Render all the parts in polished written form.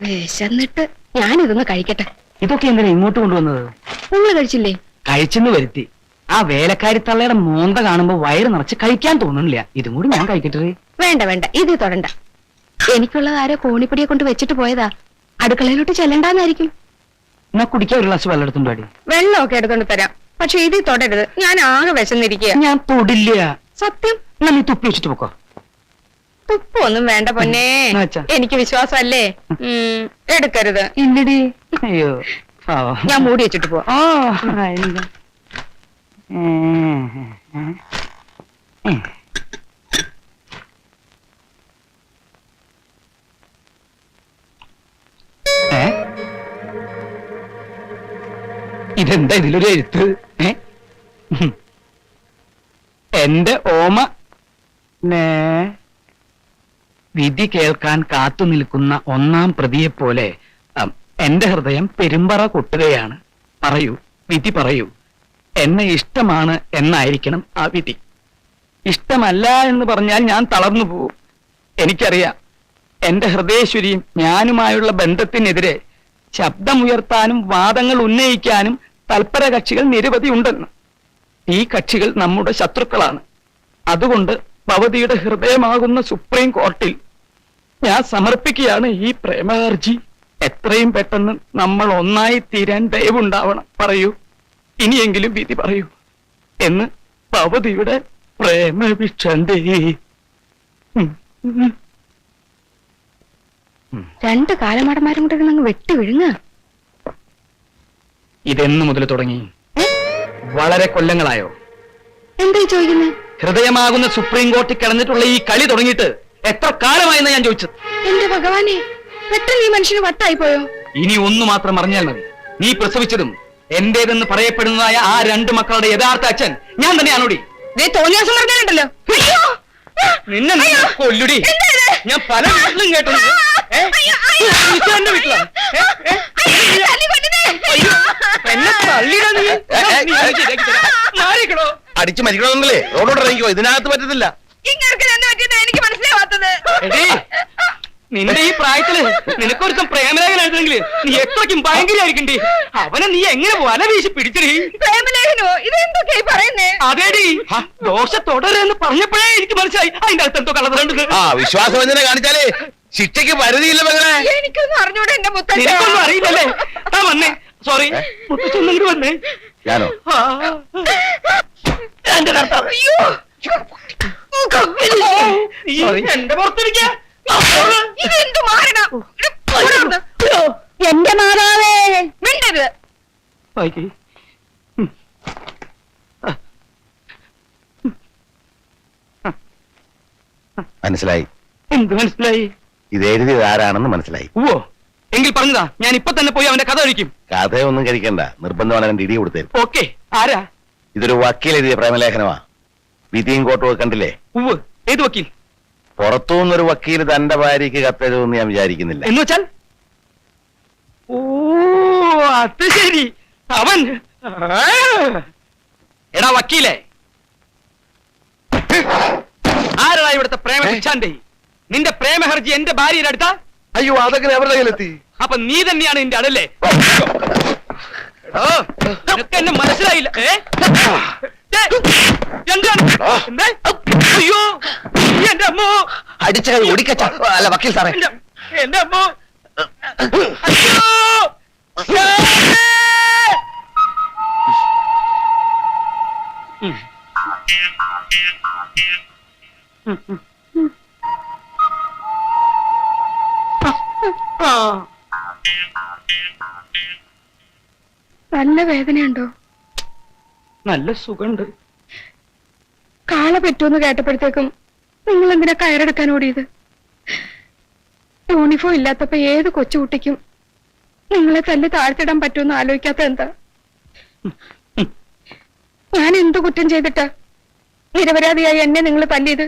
വിശന്നിട്ട് ഞാനിതൊന്ന് കഴിക്കട്ടെ. ഇതൊക്കെ എന്തിനാ ഇങ്ങോട്ട് കൊണ്ടുവന്നത്? നിങ്ങൾ കഴിച്ചില്ലേ? കഴിച്ചെന്ന് വരുത്തി. ആ വേലക്കാരി തള്ളയുടെ മോന്ത കാണുമ്പോ വയറ് നിറച്ച് കഴിക്കാൻ തോന്നുന്നില്ല. ഇതും കൂടി ഞാൻ കഴിക്കട്ടെ. വേണ്ട വേണ്ട, ഇത് തൊടണ്ട. എനിക്കുള്ളത് ആരോ കോണിപ്പടിയെ കൊണ്ട് വെച്ചിട്ട് പോയതാ. അടുക്കളയിലോട്ട് ചെല്ലണ്ടാന്നായിരിക്കും. എന്നാ കുടിക്കാൻ ഒരു ഗ്ലാസ് വെള്ളം എടുത്തുണ്ടോ? വെള്ളമൊക്കെ എടുത്തോണ്ട് തരാം, പക്ഷെ ഇത് തൊടരുത്. ഞാൻ ആകെ വിശന്നിരിക്കുക. ഞാൻ തൊടില്ല. സത്യം. എന്നാ നീ തുപ്പി വെച്ചിട്ട് പോക്കോ. തുപ്പൊന്നും വേണ്ട പൊന്നേ, എനിക്ക് വിശ്വാസമല്ലേ. എടുക്കരുത്. ഇല്ലടി. അയ്യോ ഞാൻ മൂടി വെച്ചിട്ട് പോവാ. ഇതെന്താ ഇതിലൊരു എഴുത്ത്? എന്റെ ഓമ വിധി കേൾക്കാൻ കാത്തു നിൽക്കുന്ന ഒന്നാം പ്രതിയെ പോലെ എന്റെ ഹൃദയം പെരുമ്പറ കൊട്ടുകയാണ്. പറയൂ, വിധി പറയൂ. എന്നെ ഇഷ്ടമാണ് എന്നായിരിക്കണം ആ വിധി. ഇഷ്ടമല്ല എന്ന് പറഞ്ഞാൽ ഞാൻ തളർന്നു പോവും. എനിക്കറിയാം, എന്റെ ഹൃദയേശ്വരിയും ഞാനുമായുള്ള ബന്ധത്തിനെതിരെ ശബ്ദമുയർത്താനും വാദങ്ങൾ ഉന്നയിക്കാനും തൽപര കക്ഷികൾ നിരവധി ഉണ്ടെന്ന്. ഈ കക്ഷികൾ നമ്മുടെ ശത്രുക്കളാണ്. അതുകൊണ്ട് ഭവതിയുടെ ഹൃദയമാകുന്ന സുപ്രീം കോർട്ടിൽ ഞാൻ സമർപ്പിക്കുകയാണ് ഈ പ്രേമഹർജി. എത്രയും പെട്ടെന്ന് നമ്മൾ ഒന്നായി തീരാൻ ദയവുണ്ടാവണം. പറയൂ, ഇനിയെങ്കിലും വിധി പറയൂ എന്ന് ഭവതിയുടെ പ്രേമഭിക്ഷന്തേ. രണ്ട് കാലമാടന്മാരും കൂടെ അങ്ങ് വെട്ടി വിഴുങ്ങ. ഇതെന്നു മുതൽ തുടങ്ങി? വളരെ കൊല്ലങ്ങളായോ? എന്താ ചോദിക്കുന്നത്? ഹൃദയമാകുന്ന സുപ്രീം കോർട്ടിൽ കിടന്നിട്ടുള്ള ഈ കളി തുടങ്ങിയിട്ട് എത്ര കാലമായെന്ന് ഞാൻ ചോദിച്ചത്. എന്റെ ഭഗവാനെ, പെട്ടെന്ന് ഈ മനുഷ്യന് വട്ടായി പോയോ? ഇനി ഒന്നു മാത്രം അറിഞ്ഞാൽ മതി. നീ പ്രസവിച്ചതും എന്റേതെന്ന് പറയപ്പെടുന്നതായ ആ രണ്ട് മക്കളുടെ യഥാർത്ഥ അച്ഛൻ ഞാൻ തന്നെയാണോടി. തോന്നിയാസം പറഞ്ഞാലുണ്ടല്ലോ. നിന്നെ കൊല്ലുടി. ഞാൻ പല വീട്ടിലും കേട്ടത്. എന്റെ വീട്ടിലാ എന്നെ തള്ളിയിടാ നീ. മാറിക്കണോ? അടിച്ചു മരിക്കണമെന്നല്ലേ റോഡോട് ഇറങ്ങിക്കോ. ഇതിനകത്ത് പറ്റത്തില്ല. എനിക്ക് മനസ്സിലാവാത്തത്. നിന്റെ ഈ പ്രായത്തില് നിനക്കൊരുത്തം പ്രേമലേഖനം എഴുതെങ്കിൽ നീ എത്രയ്ക്കും ഭയങ്കരമായിരിക്കണ്ടേ. അവനെ നീ എങ്ങനെ വല വീശി പിടിച്ചടി. പ്രേമലേഖനോ? ഇതെന്തൊക്കെയായി പറയുന്നേ? അതേടി, ദോഷ തുടരെന്ന് പറഞ്ഞപ്പോഴേ എനിക്ക് മനസ്സിലായി അതിന്റെ അകത്ത് എന്തോ കളറുണ്ട്. ആ വിശ്വാസം എങ്ങനെ കാണിച്ചാലേ ശിക്ഷയ്ക്ക് പരിധിയില്ല മകളെ. എനിക്കൊന്നും അറിഞ്ഞൂടെ എന്റെ മുത്തച്ഛൻ. നിനക്കൊന്നും അറിയില്ലല്ലേ? ആ വന്നേ. സോറി, മുത്തച്ഛൻ ഇങ്ങോട്ട് വന്നേ. ഞാനോ? എന്റെ കർത്താവ്, എന്റെ പുറത്തിരിക്ക. ഇതെന്തു മാറണം? എന്റെ മാതാവേ, മിണ്ടരുത്. മനസ്സിലായി. എന്ത് മനസ്സിലായി? ഇത് എഴുതിയത് ആരാണെന്ന് മനസ്സിലായി. ഓ, എങ്കിൽ പറഞ്ഞതാ, ഞാൻ ഇപ്പൊ തന്നെ പോയി അവന്റെ കഥ കഴിക്കും. കഥയൊന്നും കഴിക്കണ്ട, നിർബന്ധമാണ് രണ്ട് ഇടി കൊടുത്തത്. ഓക്കെ, ആരാ? ഇതൊരു വക്കീൽ എഴുതിയ പ്രേമലേഖനമാ. വിധിയും കോർട്ടും കണ്ടില്ലേ? ഉവ്വ്. ഏത് വക്കീൽ? പുറത്തുനിന്നൊരു വക്കീൽ തന്റെ ഭാര്യയ്ക്ക് കത്തെഴുതുമെന്ന് ഞാൻ വിചാരിക്കുന്നില്ല. എന്ന് വെച്ചാൽ? ഓ, അത് ശരി. അവൻ എടാ വക്കീലേ, ആരാ ഇവിടുത്തെ പ്രേമ ഭിക്ഷാന്തേ? നിന്റെ പ്രേമഹർജി എന്റെ ഭാര്യയുടെ അടുത്താ? അയ്യോ, അതൊക്കെ അവരുടെ കയ്യിലെത്തി. അപ്പൊ നീ തന്നെയാണ് നിന്റെ അടല്ലേ? എന്നെ മനസ്സിലായില്ല. അയ്യോ, എന്റെ അമ്മോ. അടിച്ച കൈ ഒടിക്കച്ച. അല്ല വക്കീൽ സാറേ, എന്റെ അമ്മോ. നല്ല വേദനയുണ്ടോ? നല്ല സുഖമുണ്ട്. കാള പറ്റുമെന്ന് കേട്ടപ്പോഴത്തേക്കും നിങ്ങൾ എന്തിനാ കയറെടുക്കാൻ ഓടിയത്? യൂണിഫോം ഇല്ലാത്തപ്പോ ഏത് കൊച്ചുകുട്ടിക്കും നിങ്ങളെ തല്ലി താഴ്ത്തിടാൻ പറ്റുമെന്ന് ആലോചിക്കാത്ത എന്താ? ഞാൻ എന്തു കുറ്റം ചെയ്തിട്ടാ നിരപരാധിയായി എന്നെ നിങ്ങൾ തല്ലിയത്?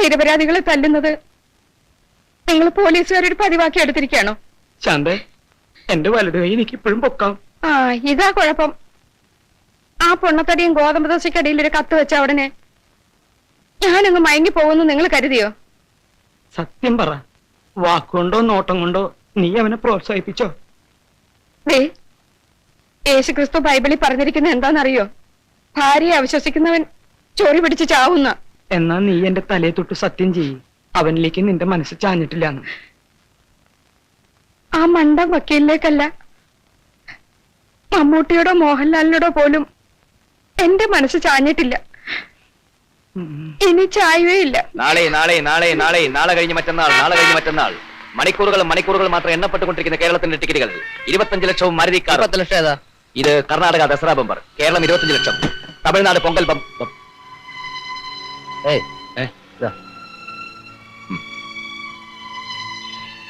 നിരപരാധികളെ തല്ലുന്നത് നിങ്ങൾ പോലീസുകാരൊരു പതിവാക്കി എടുത്തിരിക്കുകയാണോ? ശാന്ത, എന്റെ വലത് കൈ എനിക്ക് ഇപ്പോഴും പൊക്കാം. ആ, ഇതാ കുഴപ്പം. ആ പൊണ്ണത്തടിയും ഗോതമ്പ് ദോശയ്ക്കടിയിൽ ഒരു കത്ത് വെച്ച ഉടനെ ഞാനങ്ങ് മയങ്ങി പോകുന്നു നിങ്ങൾ കരുതിയോ? സത്യം പറ, വാക്കുകൊണ്ടോ നോട്ടം കൊണ്ടോ നീ അവനെ പ്രോത്സാഹിപ്പിച്ചോ? ദേ, യേശുക്രിസ്തു ബൈബിളിൽ പറഞ്ഞിരിക്കുന്ന എന്താണെന്നറിയോ? ഭാര്യയെ അവിശ്വസിക്കുന്നവൻ ചൊറി പിടിച്ച് ചാവുന്ന. എന്നാ നീ എന്റെ തലയെ തൊട്ട് സത്യം ചെയ്യ്, അവനിലേക്ക് നിന്റെ മനസ്സ് ചാഞ്ഞിട്ടില്ലാന്ന്. ആ മണ്ട വക്കീലിലേക്കല്ല, മമ്മൂട്ടിയോടോ മോഹൻലാലിനോടോ പോലും എന്റെ മനസ്സ് ചാഞ്ഞിട്ടില്ല. ഇനി ചായവേ നാളെ കഴിഞ്ഞ് മറ്റന്നാൾ മണിക്കൂറുകൾ മാത്രം എണ്ണപ്പെട്ടുകൊണ്ടിരിക്കുന്ന കേരളത്തിന്റെ ടിക്കറ്റുകൾ 25 ലക്ഷവും മാരുതി കാർ. 10 ലക്ഷം ഏതാ? ഇത് കർണാടക ദസറ ബമ്പർ. കേരളം 25 ലക്ഷം. തമിഴ്നാട് പൊങ്കൽ ബമ്പർ.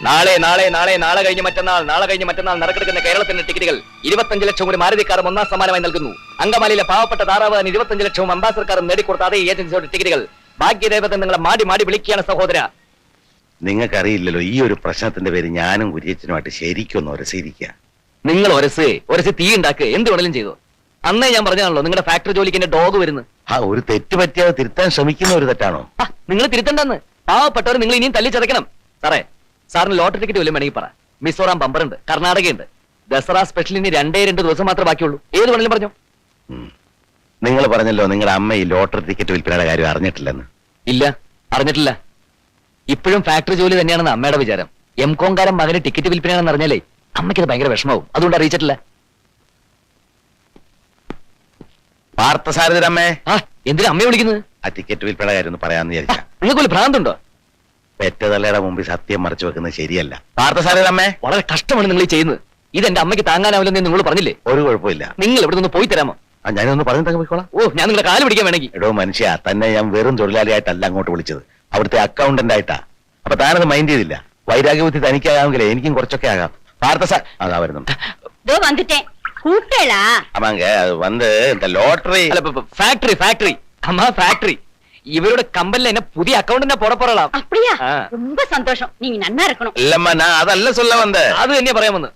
നാളെ കഴിഞ്ഞ് മറ്റന്നാൾ നറുക്കെടുക്കുന്ന കേരളത്തിന്റെ ടിക്കറ്റുകൾ 25 ലക്ഷം കൂടി മാരുതി കാറും ഒന്നാം സമ്മാനമായി നൽകുന്നു. അങ്കമാലിയിലെ പാവപ്പെട്ട താറാവാൻ 25 ലക്ഷവും അംബാസഡർക്കാരും നേടിക്കൊടുത്ത അതേ ഏജൻസിയുടെ ടിക്കറ്റുകൾ ഭാഗ്യദേവത നിങ്ങളെ മാടി വിളിക്കുകയാണ് സഹോദര. നിങ്ങൾക്കറിയില്ലല്ലോ, ഈ ഒരു പ്രശ്നത്തിന്റെ പേര് ഞാനും കുര്യച്ചനുമായിട്ട് ശരിക്കൊന്നും ഒരസിരിക്കുക. നിങ്ങൾ ഒരസ് തീ ഉണ്ടാക്കുക, എന്ത് വേണേലും ചെയ്തു. അന്നേ ഞാൻ പറഞ്ഞാണല്ലോ നിങ്ങളുടെ ഫാക്ടറി ജോലിക്ക് എന്റെ ഡോഗ് വരുന്നു. ഒരു തെറ്റ് പറ്റിയാതെ തിരുത്താൻ ശ്രമിക്കുന്ന ഒരു തെറ്റാണോ? നിങ്ങൾ തിരുത്തണ്ടെന്ന്. പാവപ്പെട്ടവർ നിങ്ങൾ ഇനിയും തല്ലി ചതയ്ക്കണം. സാറിന് ലോട്ടറി ടിക്കറ്റ് വല്ലതും വേണമെങ്കിൽ പറ. മിസോറാം ബമ്പർ ഉണ്ട്, കർണാടകയുണ്ട്. ദസറ സ്പെഷ്യലിന് 2 ദിവസം മാത്രമേ ബാക്കിയുള്ളൂ. ഏത് വേണമെങ്കിലും പറഞ്ഞു. നിങ്ങൾ പറഞ്ഞല്ലോ നിങ്ങളുടെ അമ്മ ഈ ലോട്ടറി ടിക്കറ്റ് വിൽപ്പനയുടെ കാര്യം അറിഞ്ഞിട്ടില്ലെന്ന്. ഇല്ല, അറിഞ്ഞിട്ടില്ല. ഇപ്പോഴും ഫാക്ടറി ജോലി തന്നെയാണെന്ന് അമ്മയുടെ വിചാരം. എംകോംകാരൻ മകന് ടിക്കറ്റ് വിൽപ്പനയാണെന്ന് അറിഞ്ഞാലേ അമ്മയ്ക്കത് ഭയങ്കര വിഷമാവും. അതുകൊണ്ട് അറിയിച്ചിട്ടില്ല. പാർത്ഥസാരഥിരമ്മേ, എന്തിനാ അമ്മയെ വിളിക്കുന്നത്? ആ ടിക്കറ്റ് വിൽപ്പനയുടെ കാര്യം ഒന്ന് പറയാന്ന് വിചാരിച്ച. നിങ്ങൾക്ക് ഭ്രാന്തുണ്ടോ? പെറ്റതള്ളയുടെ മുമ്പിൽ സത്യം മറച്ചു വെക്കുന്നത് ശരിയല്ല. പാർത്ഥസാരഥിരമ്മേ, വളരെ കഷ്ടമാണ് നിങ്ങൾ ഈ ചെയ്യുന്നത്. ഇത് എന്റെ അമ്മയ്ക്ക് താങ്ങാനാവില്ലെന്ന് നിങ്ങൾ പറഞ്ഞില്ലേ? ഒരു കുഴപ്പമില്ല. നിങ്ങൾ ഇവിടെ നിന്ന് പോയി തരാമോ? ഞാനൊന്ന് പറഞ്ഞു പോയിക്കോളാം. ഞാൻ നിങ്ങളുടെ കാല് പിടിക്കാൻ വേണമെങ്കിൽ. എടോ മനുഷ്യ, തന്നെ ഞാൻ വെറും തൊഴിലാളിയായിട്ടല്ല അങ്ങോട്ട് വിളിച്ചത്, അവിടുത്തെ അക്കൗണ്ടന്റ് ആയിട്ടാ. അപ്പൊ താനത് മൈൻഡ് ചെയ്തില്ല. വൈരാഗ്യബുദ്ധി തനിക്കാകാമെങ്കിലേ എനിക്കും കുറച്ചൊക്കെ ആകാം. അതാ വരുന്നുണ്ട്. അമ്മാങ്ക അത് വന്ന് ലോട്ടറി ഫാക്ടറി അമ്മ ഫാക്ടറി ഇവരുടെ കമ്പനിയിൽ എന്നെ പുതിയ അക്കൗണ്ടിനെ പുറപ്പെടலாம். அப்படியா? ரொம்ப சந்தோஷம். நீங்க நன்னா இருக்கணும். ഇല്ലമ്മ, ഞാൻ അതല്ല சொல்ல വന്നത്. അത് തന്നെയാ പറയാൻ വന്നത്.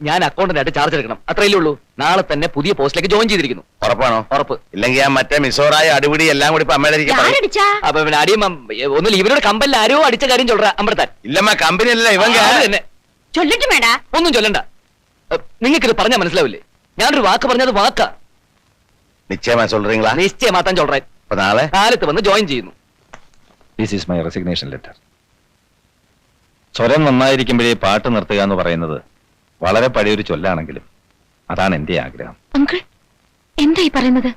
ഞാൻ അക്കൗണ്ടിനായിട്ട് ചാർജ് എടുക്കണം, അത്രയല്ലേ ഉള്ളൂ. നാളെ തന്നെ പുതിയ പോസ്റ്റിലേക്ക് ജോയിൻ ചെയ്തിരിക്കുന്നു. ഉറപ്പാണോ? ഉറപ്പ്. ഇല്ലെങ്കിൽ ഞാൻ മറ്റേ മിസോറായ അടിപിടി എല്ലാം കൂടി ഇപ്പൊ അമ്മയുടെ അപ്പൊ പിന്നെ അടിയും ഒന്നുമില്ല. ഇവരുടെ കമ്പനിയിൽ ആരോ അടിച്ച കാര്യം ചൊല്ലാ അമ്പർത്താൻ. ഇല്ലമ്മ, കമ്പനി അല്ല ഇവൻ തന്നെ. ഒന്നും ചൊല്ലണ്ട. നിങ്ങൾക്കിത് പറഞ്ഞാൽ മനസ്സിലാവില്ലേ? ഞാനൊരു വാക്ക് പറഞ്ഞത് വാക്കാ. നിശ്ചയമാ சொல்றீங்களா? നിശ്ചയമാത്താൻ ചൊല്ലാൻ. അപ്പൊ നാളെ കാലത്ത് വന്ന് ജോയിൻ ചെയ്യുന്നു. This is my resignation letter. സ്വരം നന്നായിരിക്കുമ്പോഴേ പാട്ട് നിർത്തുക എന്ന് പറയുന്നത് വളരെ പഴയൊരു ചൊല്ലാണെങ്കിലും അതാണ് എന്റെ ആഗ്രഹം. അങ്കിൾ, എന്തായി പറയുന്നത്?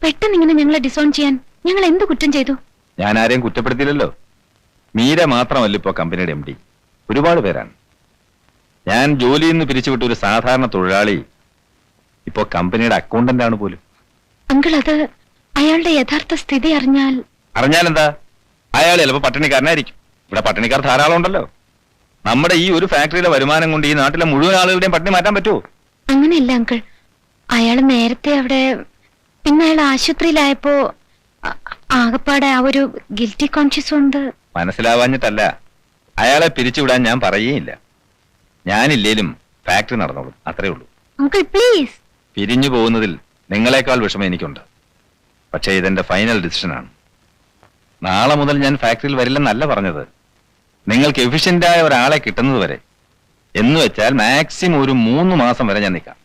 പെട്ടെന്ന് ഇങ്ങനെ ഞങ്ങളെ ഡിസോൺ ചെയ്യാൻ ഞങ്ങൾ എന്ത് കുറ്റം ചെയ്തു? ഞാൻ ആരെയും കുറ്റപ്പെടുത്തിയില്ലല്ലോ. മീര മാത്രമല്ല ഇപ്പോ കമ്പനിയുടെ MD, ഒരുപാട് പേരാണ്. ഞാൻ ജോലിയിൽ നിന്ന് പിരിച്ചുവിട്ട ഒരു സാധാരണ തൊഴിലാളി ഇപ്പോ കമ്പനിയുടെ അക്കൗണ്ടന്റ് ആണ് പോലും. അങ്കിൾ, അത് അയാളുടെ യഥാർത്ഥ സ്ഥിതി അറിഞ്ഞാലെന്താ? അയാൾ ചിലപ്പോ പട്ടിണിക്കാരനായിരിക്കും. ഇവിടെ പട്ടിണിക്കാർ ധാരാളം ഉണ്ടല്ലോ. നമ്മുടെ ഈ ഒരു ഫാക്ടറിയിലെ വരുമാനം കൊണ്ട് ഈ നാട്ടിലെ മുഴുവൻ ആളുകളുടെയും പട്ടിണി മാറ്റാൻ പറ്റുമോ? അങ്ങനെയല്ല അങ്കിൾ. അയാള് നേരത്തെ അവിടെ, പിന്നെ അയാൾ ആശുപത്രിയിലായപ്പോ ആകപ്പാടെ ആ ഒരു ഗിൽറ്റി കോൺഷ്യസ് ഉണ്ട്. മനസ്സിലാവാഞ്ഞിട്ടല്ല, അയാളെ പിരിച്ചുവിടാൻ ഞാൻ പറയുകയില്ല. ഞാനില്ലേലും ഫാക്ടറി നടന്നോളും, അത്രേ ഉള്ളൂ. Uncle please. പിരിഞ്ഞു പോകുന്നതിൽ നിങ്ങളെക്കാൾ വിഷമം എനിക്കുണ്ട്. പക്ഷേ ഇതെന്റെ ഫൈനൽ ഡിസിഷനാണ്. നാളെ മുതൽ ഞാൻ ഫാക്ടറിയിൽ വരില്ലെന്നല്ല പറഞ്ഞത്. നിങ്ങൾക്ക് എഫിഷ്യന്റായ ഒരാളെ കിട്ടുന്നത് വരെ, എന്ന് വെച്ചാൽ മാക്സിമം ഒരു 3 മാസം വരെ ഞാൻ നിൽക്കാം.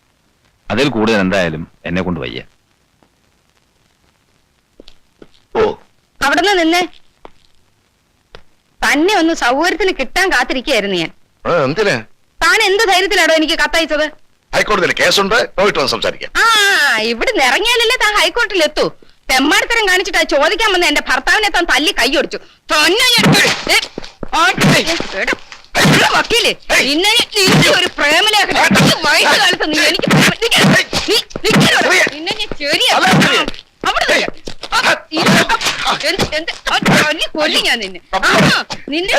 അതിൽ കൂടുതൽ എന്തായാലും എന്നെ കൊണ്ട് വയ്യ. അവിടെ നിന്നേ, തന്നെ ഒന്ന് സൗകര്യത്തിന് കിട്ടാൻ കാത്തിരിക്കുകയായിരുന്നു ഞാൻ. എന്തിനാ താൻ എന്ത് ധൈര്യത്തിലാണോ എനിക്ക് കത്തയച്ചത്? ഹൈക്കോടതിയിൽ കേസുണ്ട്, പോയിട്ട് വന്ന് സംസാരിക്കാം. ഇവിടുന്ന് ഇറങ്ങിയാലല്ലേ താൻ ഹൈക്കോടതിയിൽ എത്തൂ. തെമ്മാടിത്തരം കാണിച്ചിട്ട് ചോദിക്കാൻ വന്ന എന്റെ ഭർത്താവിനെ താൻ തല്ലി കൈയൊടിച്ചു. വക്കീല്, നിന്നെ ഒരു പ്രേമലേഖനം വയസ്സുകാലത്ത് നീ എനിക്ക് കൊല്ലി ഞാൻ നിന്നെ. നിന്നെ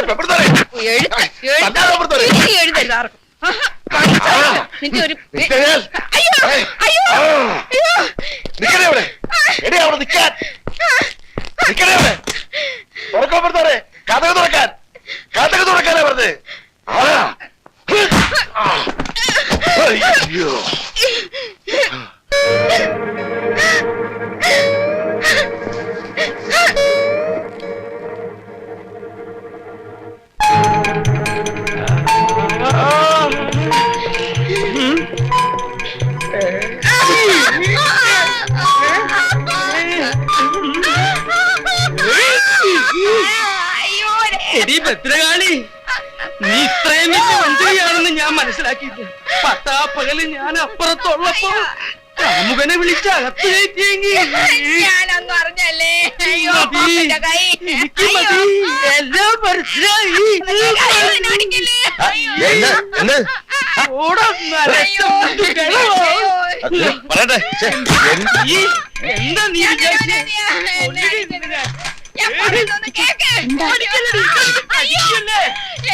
എഴുതരുത് ആർക്കും. നിന്റെ ഒരു കഥ തുറക്കാനാ പറഞ്ഞത്. എടി ഭദ്രകാളി, നീ ഇത്രയും വലിയ മന്ത്രിയാണെന്ന് ഞാൻ മനസ്സിലാക്കിയില്ല. പട്ടാപ്പകല് ഞാൻ അപ്പുറത്തുള്ളപ്പോ കാമുകനെ വിളിച്ച് അകത്ത് കയറ്റിയെങ്കിൽ ഞാനൊന്നും അറിഞ്ഞല്ലേ. അയ്യോ, മതി. എന്റെ കൈ. എനിക്ക് അയ്യോ. മതി. എല്ലാം മനസ്സിലായി. കൈ അടിക്കല്ലേ. അയ്യോ. ഓടാ അയ്യോ. നരച്ചോ. അയ്യോ. പറയട്ടെ ഛെ, എന്താ നീ വിചാരിച്ചേ? എന്നെ അടിക്കരുത്. ഞാൻ പറയുന്നൊന്ന് കേക്ക്. അടിക്കല്ലടി. അയ്യോ. അടിക്കല്ലേ?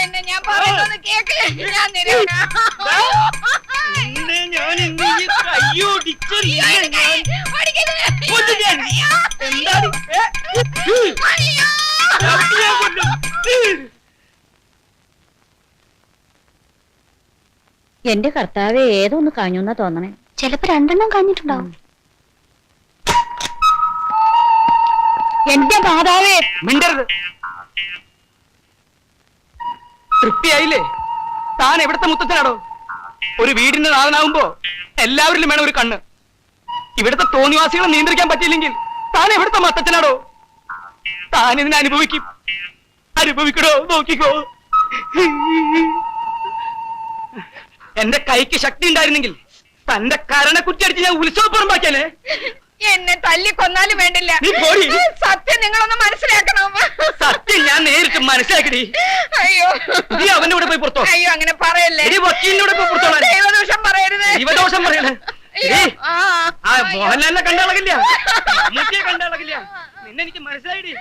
എന്നെ ഞാൻ പറയുന്നൊന്ന് കേക്ക്. ഞാൻ നിരങ്ങ. നിന്നെ ഞാൻ ഇന്ന് ഈ കയ്യോടിച്ചല്ലേ ഞാൻ. കൊല്ലും ഞാൻ. എന്താണ്? ചവിട്ടി ഞാൻ കൊല്ലും. എന്റെ കർത്താവെ ഏതൊന്ന് കാഞ്ഞുന്നാ തോന്നണേ. ചിലപ്പോ രണ്ടെണ്ണം കഴിഞ്ഞിട്ടുണ്ടാവും. എന്റെ മാതാവേ, മിണ്ടരുത്. തൃപ്തിയായില്ലേ? താൻ എവിടുത്തെ മുത്തച്ഛനാടോ? ഒരു വീടിന്റെ നാഥനാവുമ്പോ എല്ലാവരിലും വേണം ഒരു കണ്ണ്. ഇവിടുത്തെ തോന്നിവാസികളെ നിയന്ത്രിക്കാൻ പറ്റിയില്ലെങ്കിൽ താൻ എവിടുത്തെ മത്തച്ഛനാടോ? താൻ ഇതിനെ അനുഭവിക്കും. അനുഭവിക്കടോ, നോക്കിക്കോ. എന്റെ കൈക്ക് ശക്തി ഉണ്ടായിരുന്നെങ്കിൽ തന്റെ കരണ കുറ്റിയടിച്ച് ഞാൻ ഉത്സവപ്പുറമ്പാക്കിയാലേ. എന്നെ തല്ലി കൊന്നാലും വേണ്ടില്ല. നീ പോടി. സത്യം നിങ്ങളൊന്ന് മനസ്സിലാക്കണം. സത്യം ഞാൻ നേരിട്ട് മനസ്സിലാക്കടി. അയ്യോ. നീ അവന്റെ കൂടെ പോയി പുറത്തോ. അയ്യോ, അങ്ങനെ പറയല്ലേ. എടി വക്കീലിന്റെ കൂടെ പോയി പുറത്തോളാൻ. ദൈവദോഷം പറയരുത്. ജീവദോഷം പറയണേ. അയ്യോ. ആ. മോഹൻലാലിനെ കണ്ടളകില്ല, മമ്മൂട്ടിയെ കണ്ടളകില്ല. നിന്നെ എനിക്ക് മനസ്സിലായിടി.